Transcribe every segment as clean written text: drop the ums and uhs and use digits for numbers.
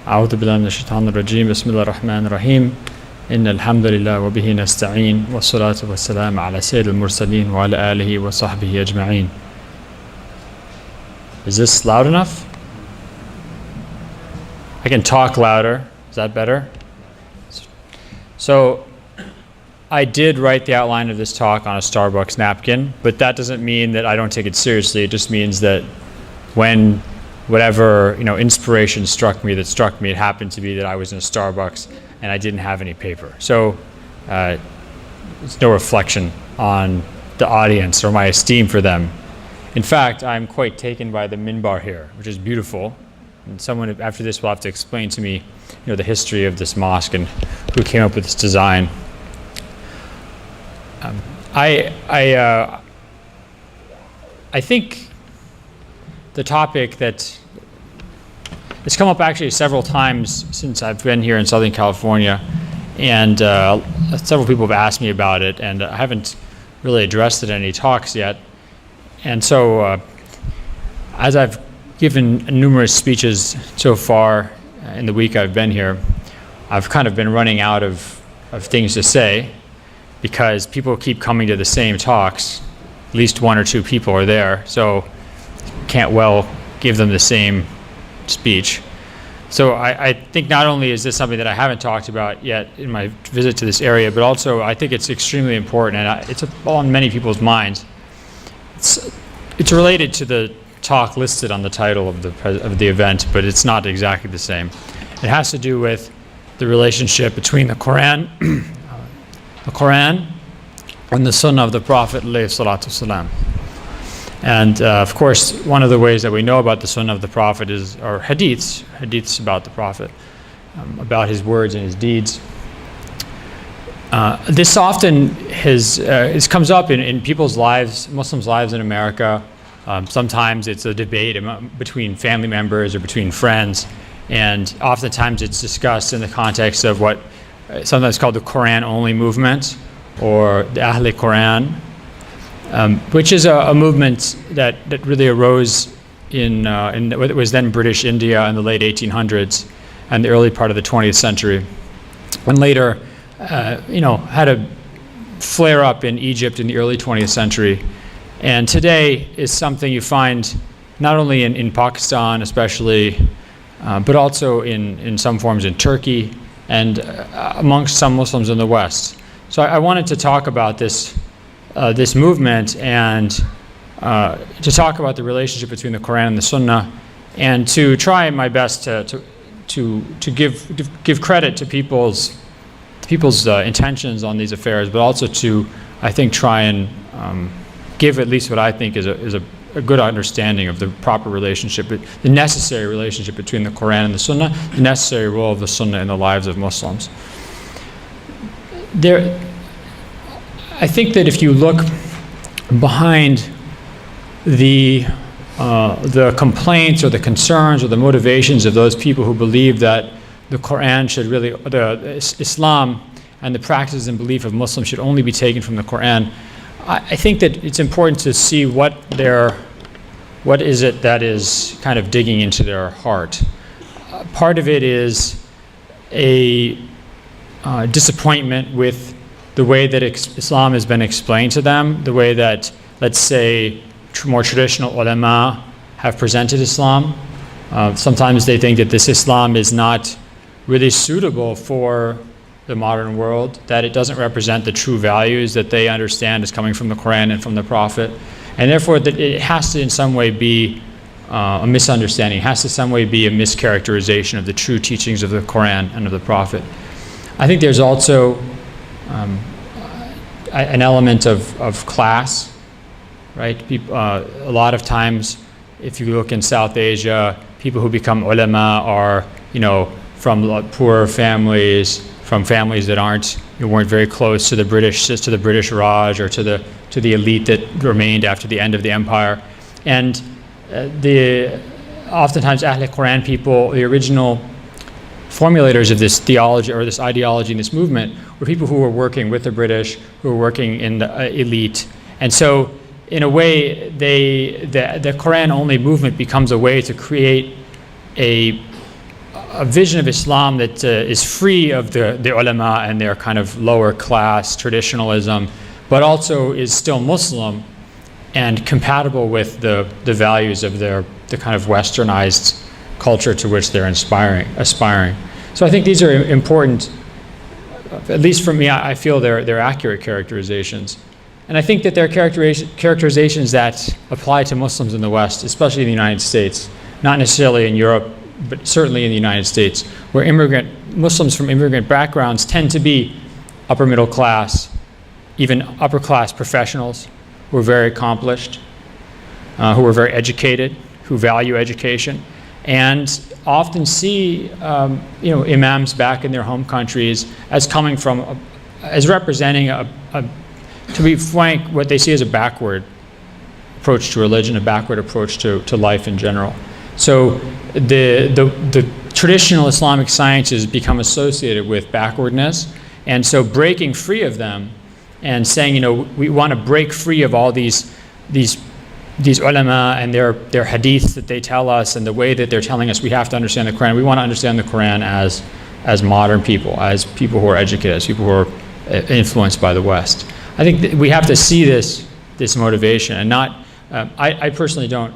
أعوذ بالله من الشيطان الرجيم بسم الله الرحمن الرحيم إن الحمد لله وبه نستعين والصلاة والسلام على سيد المرسلين وعلى آله وصحبه أجمعين. Is this loud enough? I can talk louder. Is that better? So I did write the outline of this talk on a Starbucks napkin, but that doesn't mean that I don't take it seriously. It just means that when whatever inspiration struck me, it happened to be that I was in a Starbucks and I didn't have any paper. So it's no reflection on the audience or my esteem for them. In fact, I'm quite taken by the minbar here, which is beautiful. And someone after this will have to explain to me, the history of this mosque and who came up with this design. I think the topic that it's come up actually several times since I've been here in Southern California, and several people have asked me about it, and I haven't really addressed it in any talks yet. And so as I've given numerous speeches so far in the week I've been here, I've kind of been running out of things to say because people keep coming to the same talks. At least one or two people are there, so can't well give them the same speech. So I think not only is this something that I haven't talked about yet in my visit to this area, but also I think it's extremely important, and it's on many people's minds. It's related to the talk listed on the title of the event, but it's not exactly the same. It has to do with the relationship between the Quran, and the Sunnah of the Prophet ﷺ. And of course, one of the ways that we know about the Sunnah of the Prophet are hadiths about the Prophet, about his words and his deeds. This often comes up in people's lives, Muslims' lives in America. Sometimes it's a debate between family members or between friends, and oftentimes it's discussed in the context of what sometimes called the Quran-only movement, or the Ahl Quran, which is a movement that really arose in what was then British India in the late 1800s and the early part of the 20th century, and later had a flare up in Egypt in the early 20th century. And today is something you find not only in Pakistan especially, but also in some forms in Turkey and amongst some Muslims in the West. So I wanted to talk about this movement and to talk about the relationship between the Quran and the Sunnah, and to try my best to give credit to people's intentions on these affairs, but also to, I think, try and give at least what I think is a good understanding of the proper relationship, the necessary relationship between the Quran and the Sunnah, the necessary role of the Sunnah in the lives of Muslims. I think that if you look behind the complaints or the concerns or the motivations of those people who believe that the Quran should really, Islam and the practices and belief of Muslims should only be taken from the Quran, I think that it's important to see what is it that is kind of digging into their heart. Part of it is a disappointment with the way that Islam has been explained to them, the way that, let's say, more traditional ulama have presented Islam. Sometimes they think that this Islam is not really suitable for the modern world, that it doesn't represent the true values that they understand as coming from the Quran and from the Prophet, and therefore that it has to in some way be a misunderstanding, it has to in some way be a mischaracterization of the true teachings of the Quran and of the Prophet. I think there's also an element of class, right? People, a lot of times, if you look in South Asia, people who become ulama are, from poor families, from families that weren't very close to the British Raj or to the elite that remained after the end of the empire, and oftentimes Ahl Quran people, the original formulators of this theology or this ideology and this movement were people who were working with the British, who were working in the elite. And so in a way, the Quran-only movement becomes a way to create a a vision of Islam that is free of the ulama and their kind of lower class traditionalism, but also is still Muslim and compatible with the values of the kind of westernized culture to which they're aspiring. So I think these are important, at least for me. I feel they're accurate characterizations. And I think that they're characterizations that apply to Muslims in the West, especially in the United States, not necessarily in Europe, but certainly in the United States, where Muslims from immigrant backgrounds tend to be upper middle class, even upper class professionals who are very accomplished, who are very educated, who value education, and often see imams back in their home countries as coming from, as representing to be frank, what they see as a backward approach to religion, a backward approach to life in general. So the traditional Islamic sciences become associated with backwardness, and so breaking free of them and saying, we want to break free of all these ulama and their hadiths that they tell us, and the way that they're telling us we have to understand the Quran. We want to understand the Quran as modern people, as people who are educated, as people who are influenced by the West. I think that we have to see this motivation, and not. I personally don't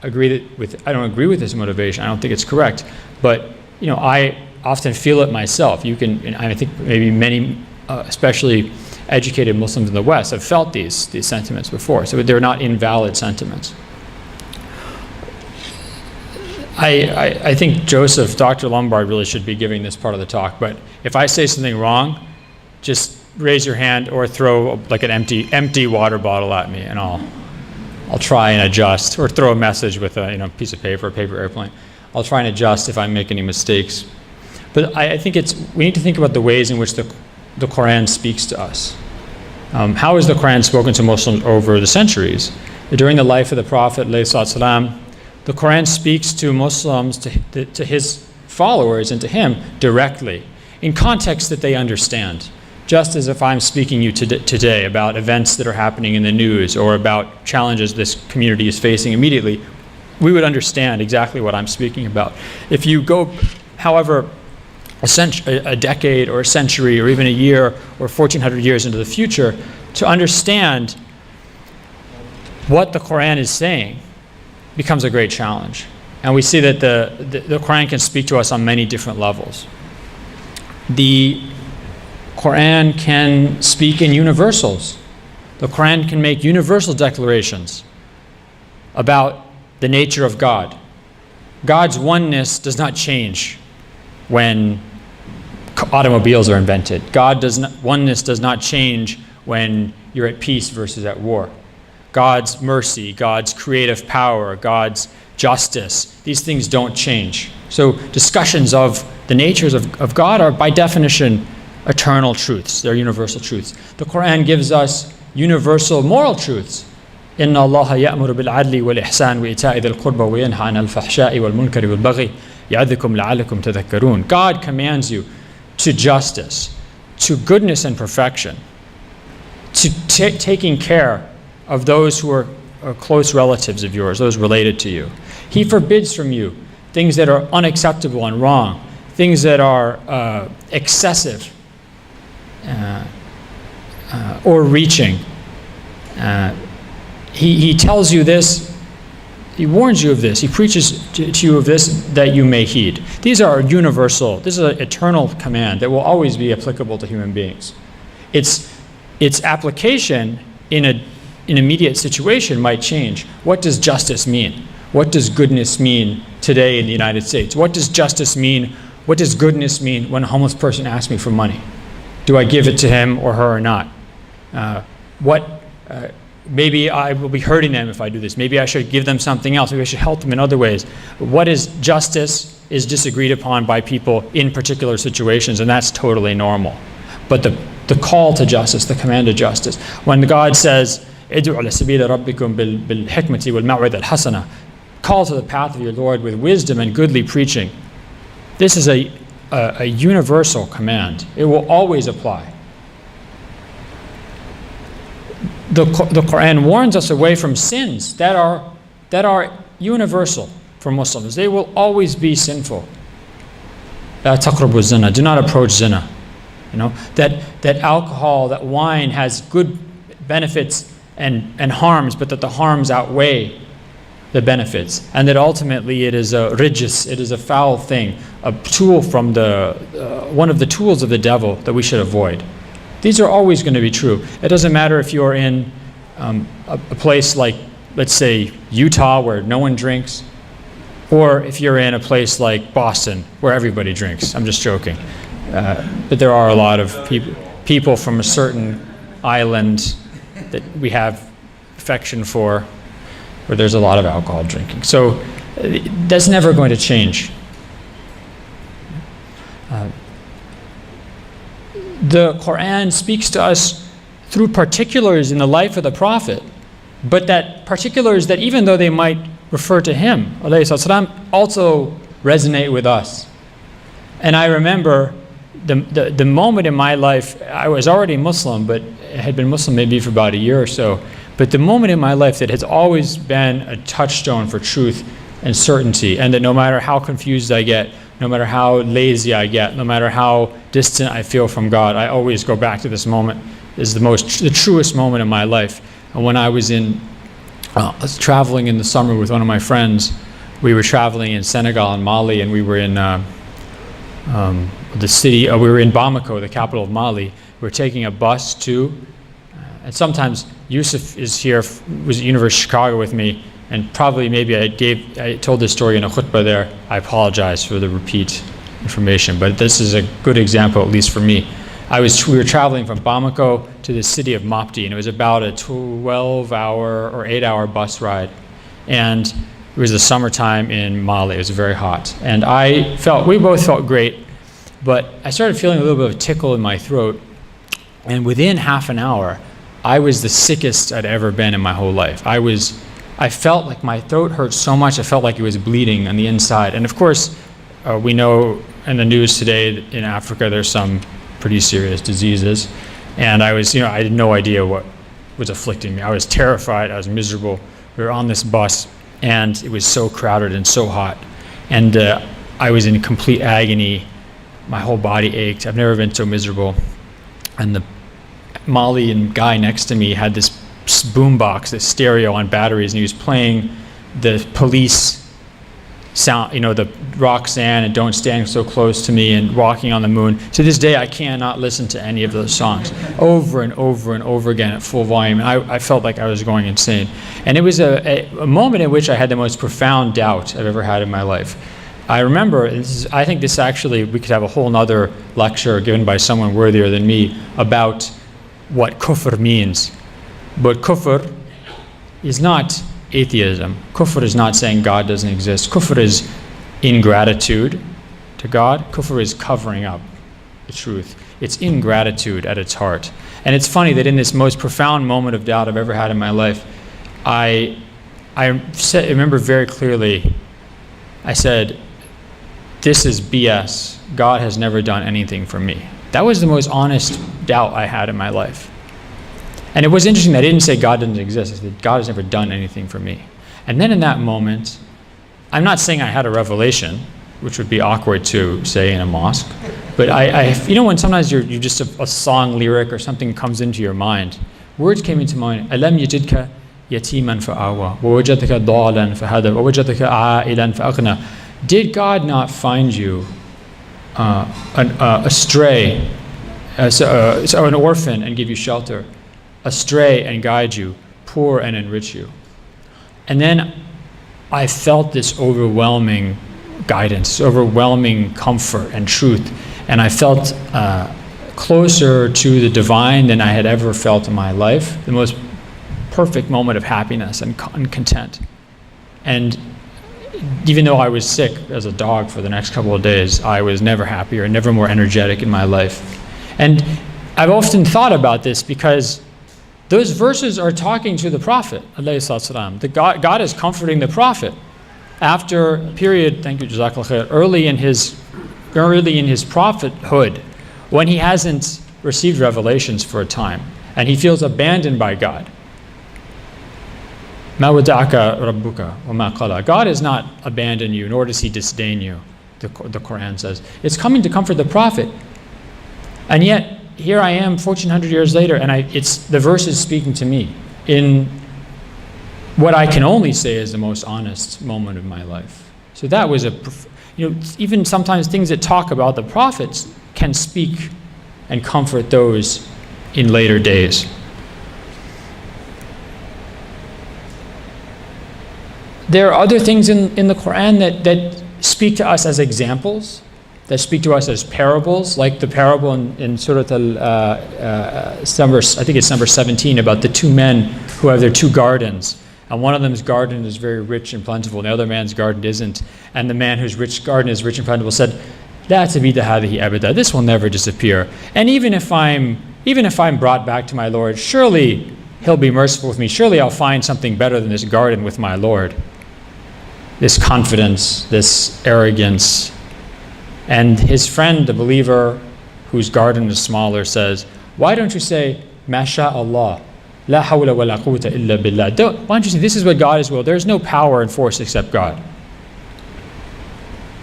agree with this motivation. I don't think it's correct, but I often feel it myself. And I think maybe many, especially educated Muslims in the West, have felt these sentiments before. So they're not invalid sentiments. I think Dr. Lombard really should be giving this part of the talk. But if I say something wrong, just raise your hand or throw like an empty water bottle at me, and I'll try and adjust, or throw a message with a piece of paper, a paper airplane. I'll try and adjust if I make any mistakes. But I think we need to think about the ways in which the Quran speaks to us. How has the Quran spoken to Muslims over the centuries? During the life of the Prophet, ﷺ, the Quran speaks to Muslims, to his followers and to him directly, in context that they understand. Just as if I'm speaking to you today about events that are happening in the news or about challenges this community is facing immediately, we would understand exactly what I'm speaking about. If you go, however, a decade or a century or even a year or 1,400 years into the future, to understand what the Quran is saying becomes a great challenge. And we see that the Quran can speak to us on many different levels. The Quran can speak in universals. The Quran can make universal declarations about the nature of God. God's oneness does not change when automobiles are invented. Oneness does not change when you're at peace versus at war. God's mercy, God's creative power, God's justice, these things don't change. So discussions of the natures of God are by definition eternal truths. They're universal truths. The Quran gives us universal moral truths. إِنَّ اللَّهَ يَأْمُرُ بِالْعَدْلِ وَالْإِحْسَانِ وَإِيتَاءِ ذِي الْقُرْبَى وَيَنْهَى عَنِ الْفَحْشَاءِ وَالْمُنكَرِ وَالْبَغْيِ يَعِظُكُمْ لَعَلَّكُمْ تَذَكَّرُونَ. God commands you to justice, to goodness and perfection, to taking care of those who are close relatives of yours, those related to you. He forbids from you things that are unacceptable and wrong, things that are excessive or reaching. He tells you this, he warns you of this, he preaches to you of this that you may heed. These are universal, this is an eternal command that will always be applicable to human beings. Its application in an immediate situation might change. What does justice mean? What does goodness mean today in the United States? What does justice mean? What does goodness mean when a homeless person asks me for money? Do I give it to him or her or not? Maybe I will be hurting them if I do this. Maybe I should give them something else. Maybe I should help them in other ways. What is justice is disagreed upon by people in particular situations, and that's totally normal. But the call to justice, the command to justice, when God says, "Id'u ala sabila rabbikum bil hikmati wal ma'widha al-hasana," call to the path of your Lord with wisdom and goodly preaching. This is a universal command. It will always apply. The Quran warns us away from sins that are universal for Muslims. They will always be sinful. لا تقربوا الزنا. Do not approach zina. You know, that alcohol, that wine has good benefits and harms, but that the harms outweigh the benefits, and that ultimately it is a rijis, it is a foul thing, a tool from one of the tools of the devil that we should avoid. These are always going to be true. It doesn't matter if you're in a place like, let's say, Utah, where no one drinks, or if you're in a place like Boston, where everybody drinks. I'm just joking. But there are a lot of people from a certain island that we have affection for, where there's a lot of alcohol drinking. So that's never going to change. The Quran speaks to us through particulars in the life of the Prophet, but that particulars that, even though they might refer to him, alayhi salam, also resonate with us. And I remember the moment in my life, I was already Muslim, but I had been Muslim maybe for about a year or so, but the moment in my life that has always been a touchstone for truth and certainty, and that no matter how confused I get, no matter how lazy I get, no matter how distant I feel from God, I always go back to this moment. This is the truest moment in my life. And when I was traveling in the summer with one of my friends, we were traveling in Senegal and Mali, and we were in the city, we were in Bamako, the capital of Mali. We were taking a bus to, and sometimes Yusuf is here, was at University of Chicago with me, and probably maybe I told this story in a khutbah there. I apologize for the repeat information, but this is a good example, at least for me. We were traveling from Bamako to the city of Mopti, and it was about a 12-hour or 8-hour bus ride. And it was the summertime in Mali. It was very hot. And we both felt great, but I started feeling a little bit of a tickle in my throat. And within half an hour, I was the sickest I'd ever been in my whole life. I felt like my throat hurt so much, I felt like it was bleeding on the inside. And of course, we know in the news today in Africa, there's some pretty serious diseases. And I had no idea what was afflicting me. I was terrified, I was miserable. We were on this bus, and it was so crowded and so hot. And I was in complete agony. My whole body ached. I've never been so miserable. And the Malian guy next to me had this boombox, this stereo on batteries, and he was playing the Police sound, the Roxanne and Don't Stand So Close to Me and Walking on the Moon. To this day, I cannot listen to any of those songs over and over and over again at full volume. And I felt like I was going insane. And it was a moment in which I had the most profound doubt I've ever had in my life. I remember, I think this actually, we could have a whole nother lecture given by someone worthier than me about what kufr means. But kufr is not atheism. Kufr is not saying God doesn't exist. Kufr is ingratitude to God. Kufr is covering up the truth. It's ingratitude at its heart. And it's funny that in this most profound moment of doubt I've ever had in my life, I remember very clearly, I said, this is BS. God has never done anything for me. That was the most honest doubt I had in my life. And it was interesting that I didn't say God doesn't exist. I said, God has never done anything for me. And then in that moment, I'm not saying I had a revelation, which would be awkward to say in a mosque, but when sometimes you're just a song lyric or something comes into your mind, words came into mind. أَلَمْ يَجِدْكَ يَتِيمًا فَآوَى وَوَجَدْكَ ضَالًا فَهَدَى وَوَجَدْكَ عَائِلًا فَأَغْنَى. Did God not find you astray, so an orphan, and give you shelter? Astray and guide you, poor and enrich you. And then I felt this overwhelming guidance, overwhelming comfort and truth, and I felt closer to the divine than I had ever felt in my life, the most perfect moment of happiness and content. And even though I was sick as a dog for the next couple of days, I was never happier, never more energetic in my life. And I've often thought about this because those verses are talking to the Prophet, alayhi salam. God is comforting the Prophet after a period, thank you, Jazakallah khair, early in his prophethood, when he hasn't received revelations for a time, and he feels abandoned by God. مَا وَدَعَكَ رَبُّكَ وَمَا قَلَى. God has not abandoned you, nor does he disdain you. the Quran says. It's coming to comfort the Prophet. And yet, here I am 1400 years later, and the verse is speaking to me in what I can only say is the most honest moment of my life. So that was even sometimes things that talk about the prophets can speak and comfort those in later days. There are other things in the Quran that speak to us as examples, that speak to us as parables, like the parable in Surah I think it's number 17, about the two men who have their two gardens. And one of them's garden is very rich and plentiful, and the other man's garden isn't. And the man whose garden is rich and plentiful said, "La tabida hadhihi abada." This will never disappear. And even if I'm brought back to my Lord, surely He'll be merciful with me. Surely I'll find something better than this garden with my Lord. This confidence, this arrogance. And his friend, the believer whose garden is smaller, says, "Why don't you say, Masha Allah? La hawla wa la quwwata illa billah." Why don't you say, this is what God is will. There's no power and force except God.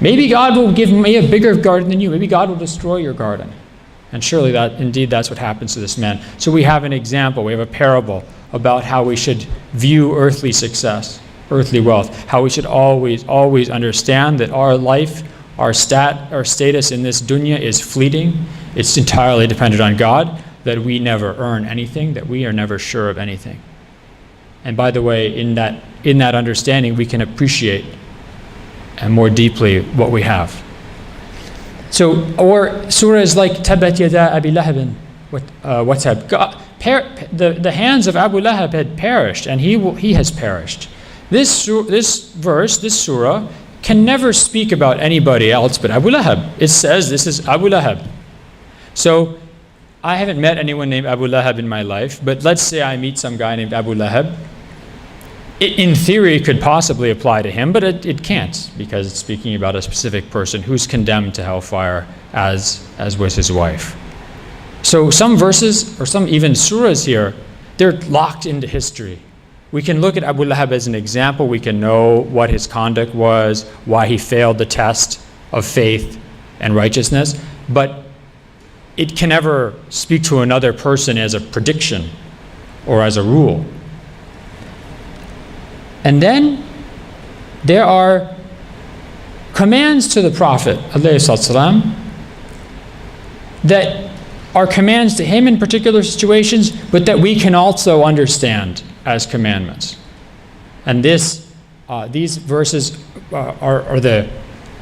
Maybe God will give me a bigger garden than you. Maybe God will destroy your garden. And surely that's what happens to this man. So we have an example, we have a parable about how we should view earthly success, earthly wealth, how we should always understand that our life, our status in this dunya is fleeting. It's entirely dependent on God, that we never earn anything, that we are never sure of anything. And by the way, in that understanding, we can appreciate and more deeply what we have. So, or surahs like Tabbat Yada Abi Lahabin, Watab. The hands of Abu Lahab had perished, and he has perished. This verse, this surah, can never speak about anybody else but Abu Lahab. It says this is Abu Lahab. So, I haven't met anyone named Abu Lahab in my life, but let's say I meet some guy named Abu Lahab. It, in theory, could possibly apply to him, but it can't, because it's speaking about a specific person who's condemned to hellfire as was his wife. So some verses, or some even surahs here, they're locked into history. We can look at Abu Lahab as an example. We can know what his conduct was, why he failed the test of faith and righteousness, but it can never speak to another person as a prediction or as a rule. And then there are commands to the Prophet ﷺ that are commands to him in particular situations, but that we can also understand as commandments. And these verses are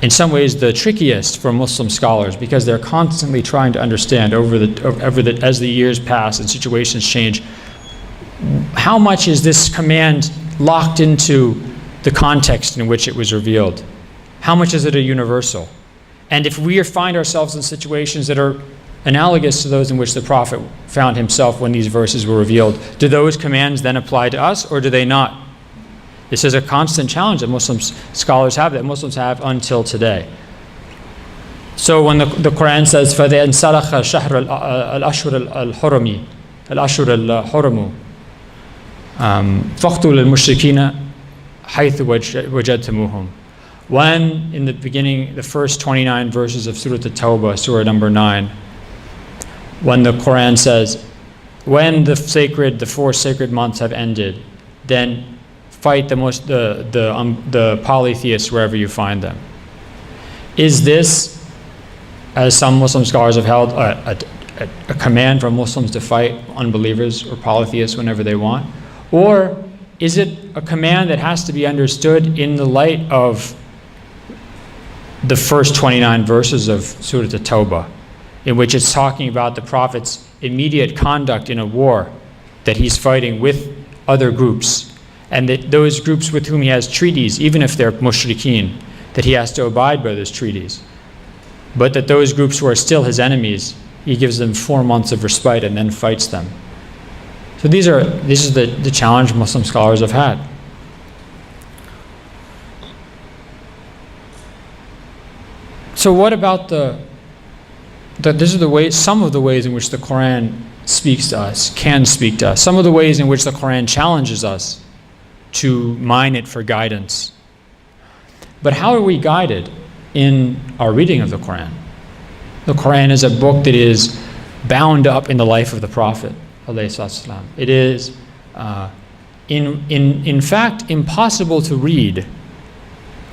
in some ways the trickiest for Muslim scholars, because they're constantly trying to understand as the years pass and situations change, how much is this command locked into the context in which it was revealed? How much is it a universal? And if we find ourselves in situations that are analogous to those in which the Prophet found himself when these verses were revealed, do those commands then apply to us, or do they not? This is a constant challenge that Muslim scholars have, that Muslims have until today. So when the Quran says, فَذَا انْسَلَخَ شَهْرَ الْأَشْهُرِ الْحُرُمُ فَاقْتُلُوا الْمُشْرِكِينَ حَيْثُ وَجَدْتُمُوهُمْ. When, in the beginning, the first 29 verses of Surah At-Tawbah, Surah number 9, when the Quran says, when the 4 sacred months have ended, then fight the polytheists wherever you find them. Is this, as some Muslim scholars have held, a command for Muslims to fight unbelievers or polytheists whenever they want? Or is it a command that has to be understood in the light of the first 29 verses of Surah At-Tawbah, in which it's talking about the Prophet's immediate conduct in a war that he's fighting with other groups, and that those groups with whom he has treaties, even if they're mushrikeen, that he has to abide by those treaties. But that those groups who are still his enemies, he gives them 4 months of respite and then fights them. So this is the challenge Muslim scholars have had. So what about these are the ways, some of the ways in which the Quran speaks to us, can speak to us. Some of the ways in which the Quran challenges us to mine it for guidance. But how are we guided? in our reading of the Quran. The Quran is a book that is bound up in the life of the Prophet ﷺ. It is, in fact, impossible to read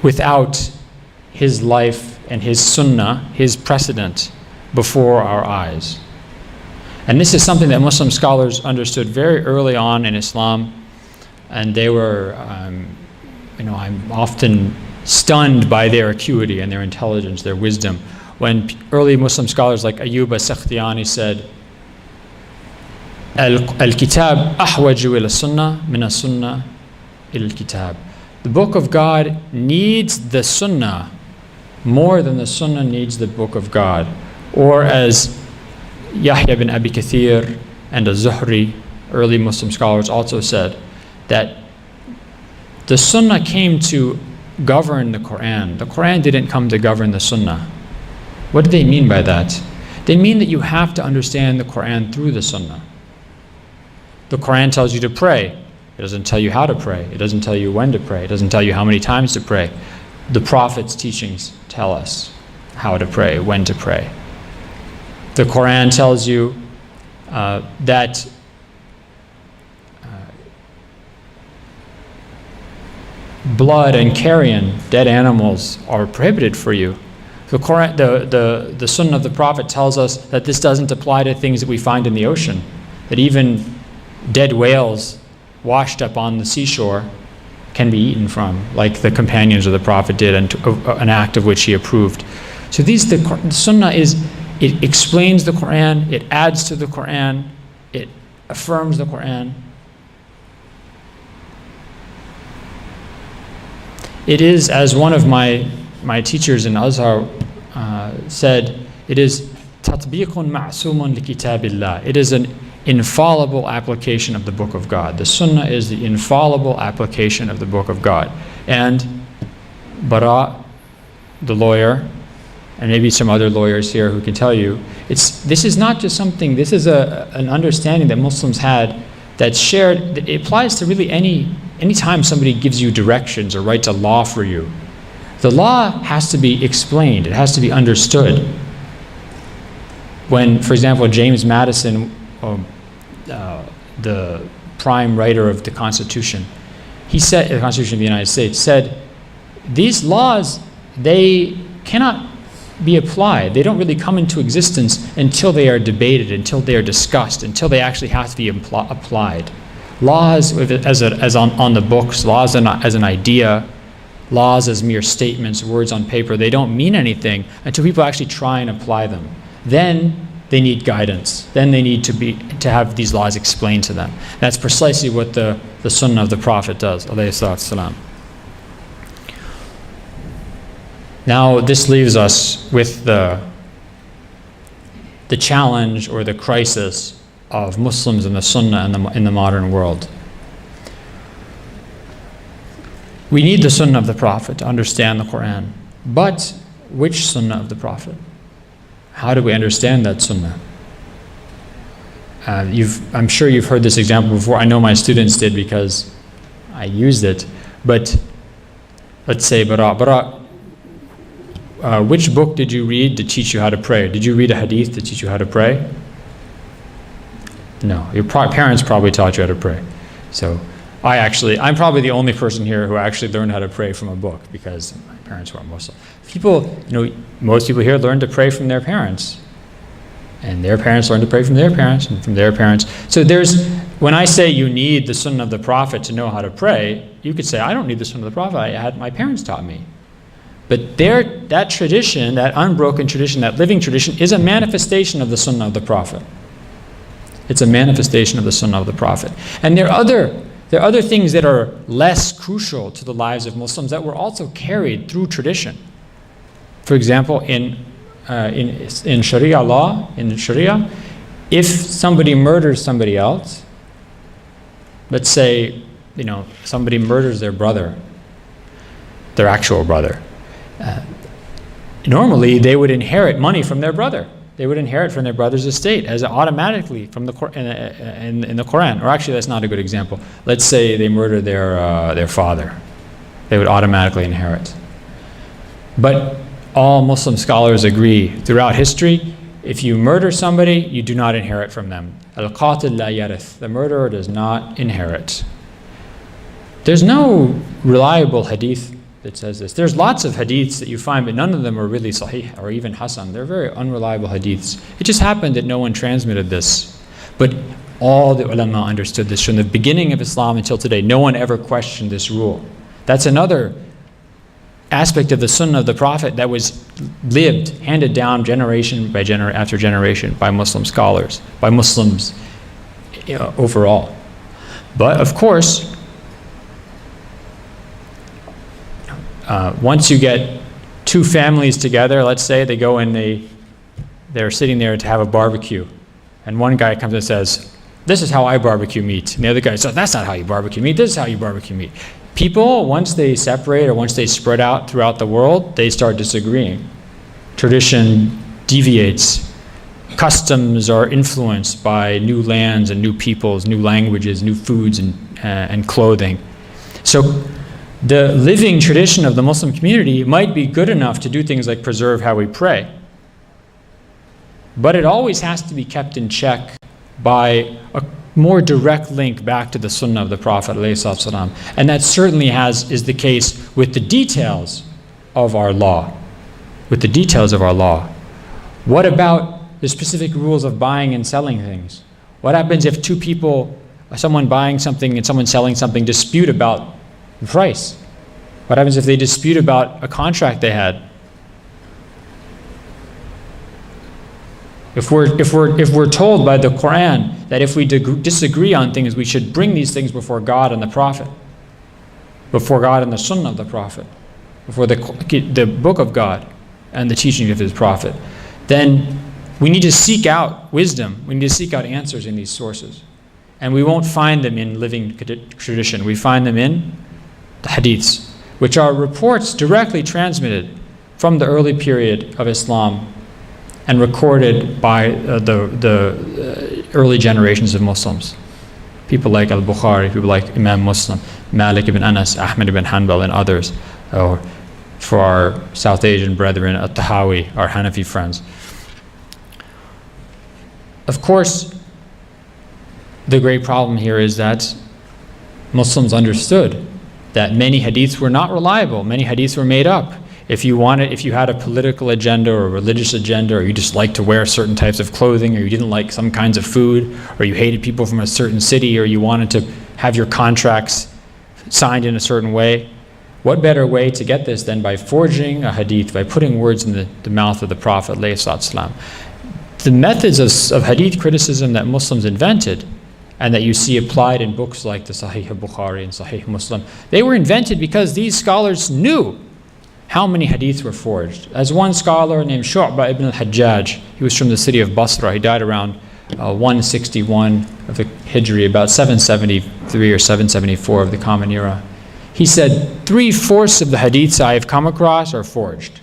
without his life and his sunnah, his precedent, before our eyes. And this is something that Muslim scholars understood very early on in Islam, and they were, I'm often stunned by their acuity and their intelligence, their wisdom. When early Muslim scholars like Ayyub as-Sakhtiyani said, Al-Kitab ahwaju ila sunnah min as-sunnah ila al-Kitab. The book of God needs the sunnah more than the sunnah needs the book of God. Or as Yahya bin Abi Kathir and az-Zuhri, early Muslim scholars, also said, that the sunnah came to govern the Quran. The Quran didn't come to govern the sunnah. What do they mean by that? They mean that you have to understand the Quran through the sunnah. The Quran tells you to pray. It doesn't tell you how to pray. It doesn't tell you when to pray. It doesn't tell you how many times to pray. The Prophet's teachings tell us how to pray, when to pray. The Quran tells you that blood and carrion, dead animals, are prohibited for you. The Quran, the Sunnah of the Prophet tells us that this doesn't apply to things that we find in the ocean, that even dead whales washed up on the seashore can be eaten from, like the companions of the Prophet did, and an act of which he approved. So the Sunnah it explains the Quran, it adds to the Quran, it affirms the Quran. It is, as one of my teachers in Azhar said, it is tatbiqun ma'sumun li kitabillah. It is an infallible application of the Book of God. The Sunnah is the infallible application of the Book of God. And Bara, the lawyer, and maybe some other lawyers here who can tell you, this is not just something, this is an understanding that Muslims had that's shared, that it applies to really any time somebody gives you directions or writes a law for you. The law has to be explained, it has to be understood. When, for example, James Madison, the prime writer of the Constitution, he said, the Constitution of the United States, said, these laws, they cannot be applied. They don't really come into existence until they are debated, until they are discussed, until they actually have to be applied. Laws as on the books, laws as an idea, laws as mere statements, words on paper, they don't mean anything until people actually try and apply them. Then they need guidance. Then they need to have these laws explained to them. That's precisely what the Sunnah of the Prophet does, alayhi salatu wasalam. Now this leaves us with the challenge or the crisis of Muslims and the Sunnah in the modern world. We need the Sunnah of the Prophet to understand the Quran. But which Sunnah of the Prophet? How do we understand that Sunnah? I'm sure you've heard this example before. I know my students did because I used it. But let's say Bara, which book did you read to teach you how to pray? Did you read a Hadith to teach you how to pray? No, your parents probably taught you how to pray. So I'm probably the only person here who actually learned how to pray from a book because my parents weren't Muslim. Most people here learn to pray from their parents. And their parents learn to pray from their parents and from their parents. So when I say you need the Sunnah of the Prophet to know how to pray, you could say, I don't need the Sunnah of the Prophet, my parents taught me. But that tradition, that unbroken tradition, that living tradition, is a manifestation of the Sunnah of the Prophet. It's a manifestation of the Sunnah of the Prophet. And there are other things that are less crucial to the lives of Muslims that were also carried through tradition. For example, in Sharia law, in Sharia, if somebody murders somebody else, let's say, somebody murders their brother, their actual brother, normally they would inherit money from their brother. They would inherit from their brother's estate as automatically from in the Quran. Or actually, that's not a good example. Let's say they murder their father. They would automatically inherit. But all Muslim scholars agree throughout history, if you murder somebody, you do not inherit from them. Al-qatil la yarith. The murderer does not inherit. There's no reliable hadith that says this. There's lots of hadiths that you find, but none of them are really sahih or even hasan. They're very unreliable hadiths. It just happened that no one transmitted this. But all the ulama understood this from the beginning of Islam until today. No one ever questioned this rule. That's another aspect of the Sunnah of the Prophet that was lived, handed down generation by after generation by Muslim scholars, by Muslims overall. But of course, once you get two families together, let's say they go and they're sitting there to have a barbecue, and one guy comes and says, "This is how I barbecue meat," and the other guy says, "That's not how you barbecue meat, this is how you barbecue meat." People, once they separate or once they spread out throughout the world, they start disagreeing. Tradition deviates. Customs are influenced by new lands and new peoples, new languages, new foods and clothing. So the living tradition of the Muslim community might be good enough to do things like preserve how we pray. But it always has to be kept in check by a more direct link back to the Sunnah of the Prophet ﷺ. And that certainly is the case with the details of our law. With the details of our law. What about the specific rules of buying and selling things? What happens if two people, someone buying something and someone selling something, dispute about the price? What happens if they dispute about a contract they had? If we're told by the Quran that if we disagree on things, we should bring these things before God and the Prophet, before God and the Sunnah of the Prophet, before the book of God and the teaching of His Prophet, then we need to seek out wisdom. We need to seek out answers in these sources. And we won't find them in living tradition. We find them in the hadiths, which are reports directly transmitted from the early period of Islam and recorded by the early generations of Muslims. People like al-Bukhari, people like Imam Muslim, Malik ibn Anas, Ahmad ibn Hanbal, and others. Or for our South Asian brethren, at-Tahawi, our Hanafi friends. Of course, the great problem here is that Muslims understood that many hadiths were not reliable, many hadiths were made up. If you had a political agenda or a religious agenda, or you just liked to wear certain types of clothing, or you didn't like some kinds of food, or you hated people from a certain city, or you wanted to have your contracts signed in a certain way, what better way to get this than by forging a hadith, by putting words in the mouth of the Prophet ﷺ. The methods of hadith criticism that Muslims invented, and that you see applied in books like the Sahih al-Bukhari and Sahih Muslim, they were invented because these scholars knew how many hadiths were forged. As one scholar named Shu'ba ibn al-Hajjaj, he was from the city of Basra, he died around 161 of the Hijri, about 773 or 774 of the Common Era. He said, 3/4 of the hadiths I have come across are forged.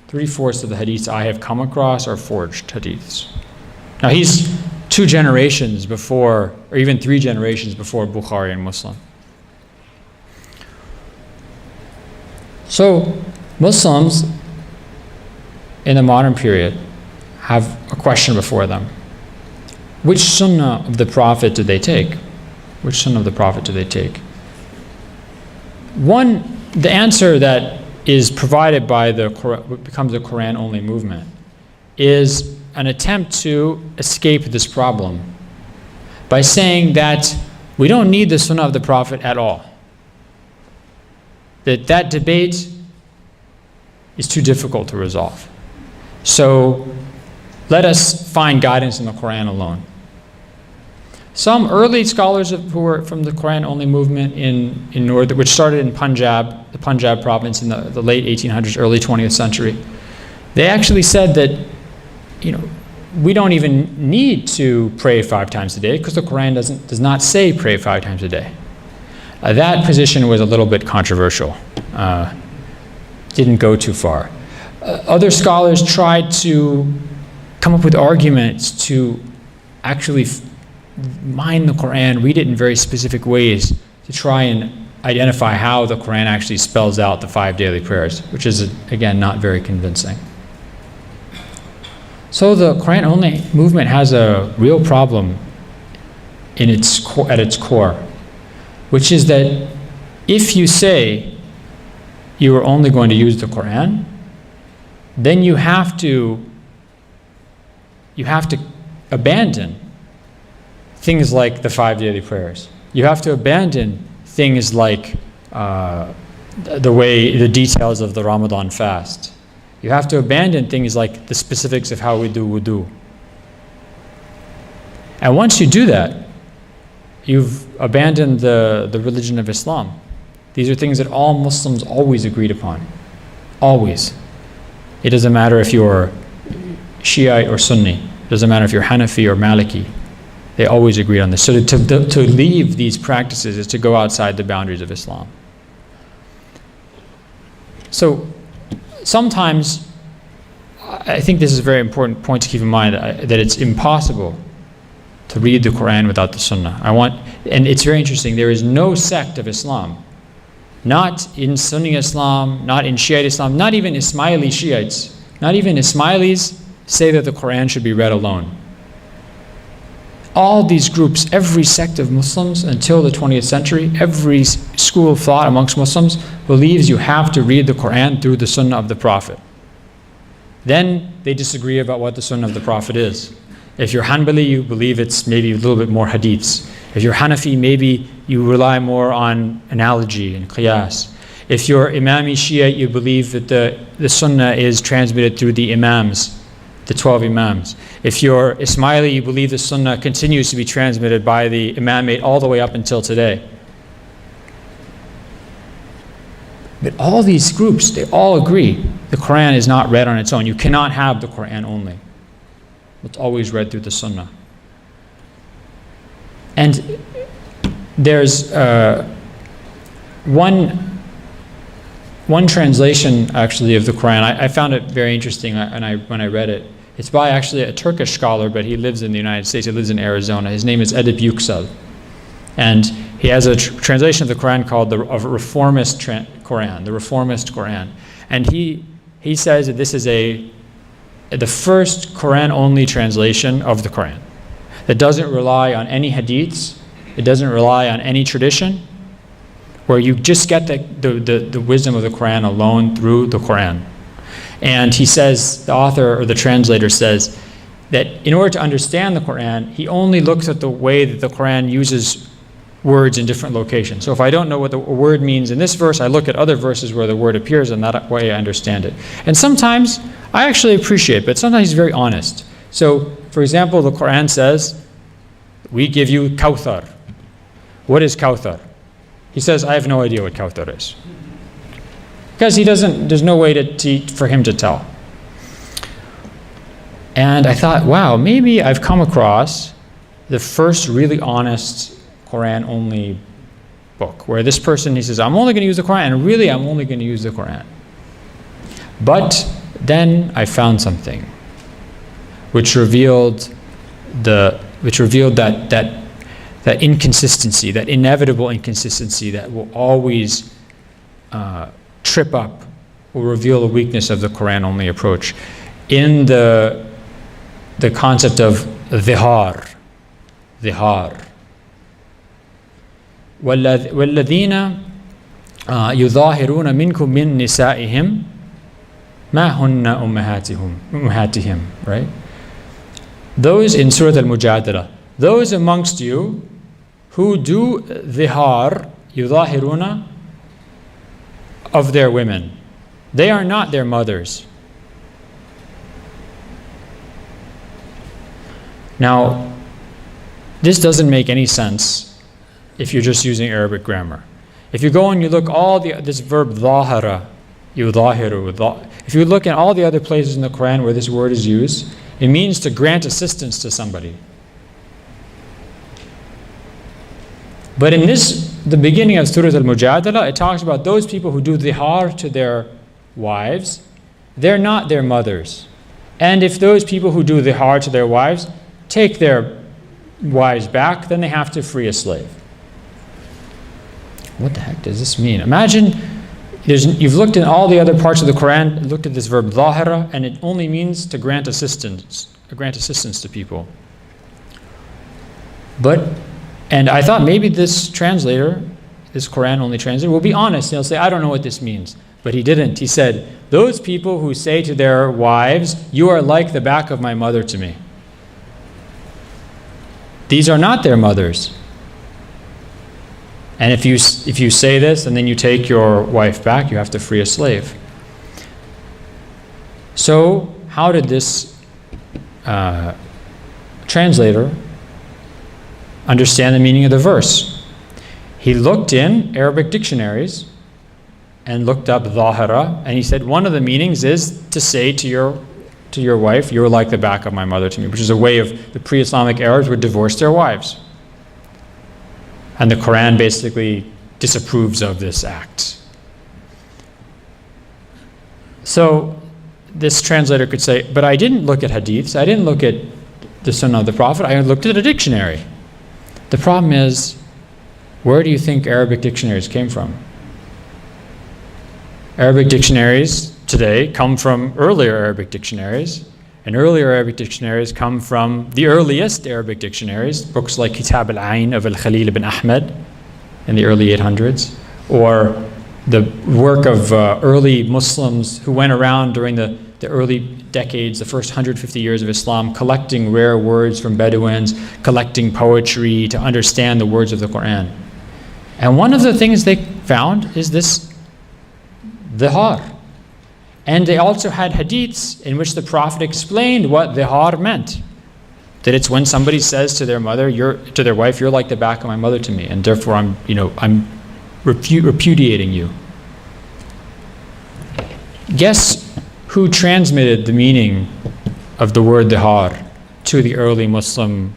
3/4 of the hadiths I have come across are forged hadiths. Now he's 2 generations before, or even 3 generations before Bukhari and Muslim. So Muslims in the modern period have a question before them. Which Sunnah of the Prophet do they take? Which Sunnah of the Prophet do they take? The answer that is provided by what becomes the Quran-only movement is an attempt to escape this problem by saying that we don't need the Sunnah of the Prophet at all. That debate is too difficult to resolve. So let us find guidance in the Quran alone. Some early scholars who were from the Quran-only movement in North, which started in Punjab, the Punjab province in the late 1800s, early 20th century, they actually said that, we don't even need to pray 5 times a day because the Quran does not say pray 5 times a day. That position was a little bit controversial. Didn't go too far. Other scholars tried to come up with arguments to actually mine the Quran, read it in very specific ways to try and identify how the Quran actually spells out the 5 daily prayers, which is, again, not very convincing. So the Quran-only movement has a real problem at its core, which is that if you say you are only going to use the Quran, then you have to abandon things like the 5 daily prayers. You have to abandon things like the details of the Ramadan fast. You have to abandon things like the specifics of how we do wudu. And once you do that, you've abandoned the religion of Islam. These are things that all Muslims always agreed upon. Always. It doesn't matter if you're Shiite or Sunni. It doesn't matter if you're Hanafi or Maliki. They always agreed on this. So to leave these practices is to go outside the boundaries of Islam. So sometimes, I think this is a very important point to keep in mind, that it's impossible to read the Quran without the Sunnah. And it's very interesting, there is no sect of Islam, not in Sunni Islam, not in Shiite Islam, not even Ismaili Shiites, not even Ismailis say that the Quran should be read alone. All these groups, every sect of Muslims until the 20th century, every school of thought amongst Muslims believes you have to read the Quran through the Sunnah of the Prophet. Then they disagree about what the Sunnah of the Prophet is. If you're Hanbali, you believe it's maybe a little bit more hadiths. If you're Hanafi, maybe you rely more on analogy and qiyas. If you're Imami Shia, you believe that the Sunnah is transmitted through the Imams, the 12 Imams. If you're Ismaili, you believe the Sunnah continues to be transmitted by the Imamate all the way up until today. But all these groups, they all agree the Quran is not read on its own. You cannot have the Quran only. It's always read through the Sunnah. And there's one translation actually of the Quran. I found it very interesting when I read it. It's by actually a Turkish scholar, but he lives in the United States. He lives in Arizona. His name is Edip Yüksel. And he has a translation of the Quran called the Reformist Quran, the Reformist Quran. And he says that this is the first Quran-only translation of the Quran. That doesn't rely on any hadiths. It doesn't rely on any tradition, where you just get the wisdom of the Quran alone through the Quran. And he says, the author or the translator says, that in order to understand the Quran, he only looks at the way that the Quran uses words in different locations. So if I don't know what the word means in this verse, I look at other verses where the word appears, and that way I understand it. And sometimes I actually appreciate it, but sometimes he's very honest. So, for example, the Quran says, we give you Kawthar. What is Kawthar? He says, I have no idea what Kawthar is. Because there's no way for him to tell. And I thought, wow, maybe I've come across the first really honest Quran-only book, where this person, he says, I'm only going to use the Quran, and really I'm only going to use the Quran. But then I found something which revealed that inconsistency, that inevitable inconsistency that will always trip up, will reveal the weakness of the Quran-only approach in the concept of dhihar. وَالَّذِينَ يُظَاهِرُونَ مِنْكُم مِّن نِّسَائِهِمْ مَا هُنَّ أُمَّهَاتِهِمْ, right? Those in Surah Al-Mujadala, those amongst you who do dhihar, yudahiruna, of their women, they are not their mothers. Now, this doesn't make any sense if you're just using Arabic grammar. If you go and you look this verb dhahara, yudahiru, if you look at all the other places in the Quran where this word is used, it means to grant assistance to somebody. But in the beginning of Surah Al-Mujadala, it talks about those people who do dhihar to their wives. They're not their mothers. And if those people who do dhihar to their wives take their wives back, then they have to free a slave. what the heck does this mean? Imagine you've looked in all the other parts of the Quran, looked at this verb ظاهرة, and it only means to grant assistance to people. And I thought maybe this translator, this Quran only translator, will be honest. He'll say, I don't know what this means. But he didn't. He said, those people who say to their wives, you are like the back of my mother to me. These are not their mothers. And if you say this and then you take your wife back, you have to free a slave. So how did this translator understand the meaning of the verse? He looked in Arabic dictionaries and looked up ظاهرة, and he said one of the meanings is to say to your wife, you're like the back of my mother to me, which is a way of the pre-Islamic Arabs would divorce their wives. And the Quran basically disapproves of this act. So this translator could say, but I didn't look at hadiths, I didn't look at the Sunnah of the Prophet, I looked at a dictionary. The problem is, where do you think Arabic dictionaries came from? Arabic dictionaries today come from earlier Arabic dictionaries, and earlier Arabic dictionaries come from the earliest Arabic dictionaries, books like Kitab al-Ain of al-Khalil ibn Ahmed in the early 800s, or the work of early Muslims who went around during the early decades, the first 150 years of Islam, collecting rare words from Bedouins, collecting poetry to understand the words of the Quran. And one of the things they found is this dhihar. And they also had hadiths in which the Prophet explained what dhihar meant. That it's when somebody says to their mother, to their wife, you're like the back of my mother to me, and therefore I'm repudiating you. Guess who transmitted the meaning of the word dhihar to the early Muslim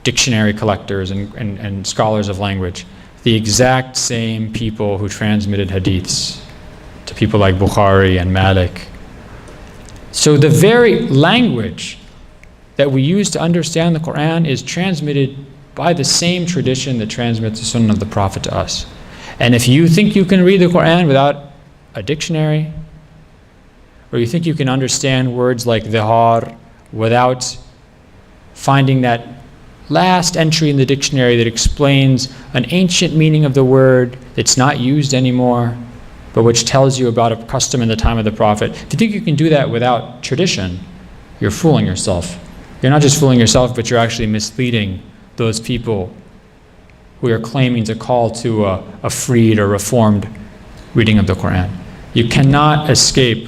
dictionary collectors and scholars of language? The exact same people who transmitted hadiths to people like Bukhari and Malik. So the very language that we use to understand the Quran is transmitted by the same tradition that transmits the Sunnah of the Prophet to us. And if you think you can read the Quran without a dictionary, or you think you can understand words like dhihar without finding that last entry in the dictionary that explains an ancient meaning of the word that's not used anymore, but which tells you about a custom in the time of the Prophet, if you think you can do that without tradition, you're fooling yourself. You're not just fooling yourself, but you're actually misleading those people who are claiming to call to a freed or reformed reading of the Quran. You cannot escape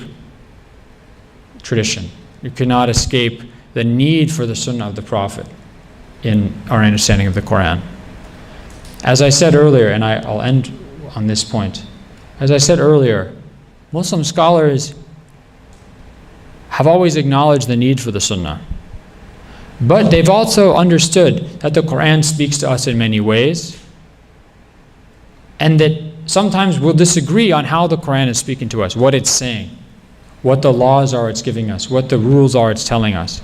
tradition. You cannot escape the need for the Sunnah of the Prophet in our understanding of the Quran. As I said earlier, and I'll end on this point, as I said earlier, Muslim scholars have always acknowledged the need for the Sunnah. But they've also understood that the Quran speaks to us in many ways, and that sometimes we'll disagree on how the Quran is speaking to us, what it's saying, what the laws are it's giving us, what the rules are it's telling us.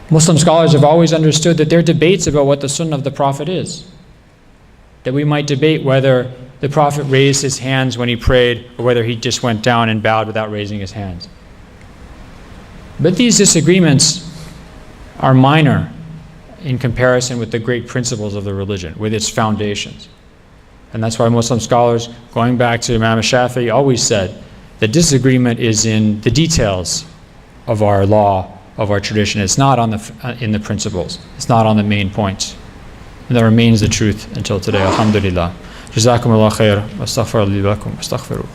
Muslim scholars have always understood that there are debates about what the Sunnah of the Prophet is. That we might debate whether the Prophet raised his hands when he prayed, or whether he just went down and bowed without raising his hands. But these disagreements are minor in comparison with the great principles of the religion, with its foundations. And that's why Muslim scholars, going back to Imam Shafi'i, always said the disagreement is in the details of our law, of our tradition. It's not in the principles. It's not on the main points. And that remains the truth until today. Alhamdulillah. Jazakumullah khair. Astaghfirullah li wa lakum. Astaghfiruh.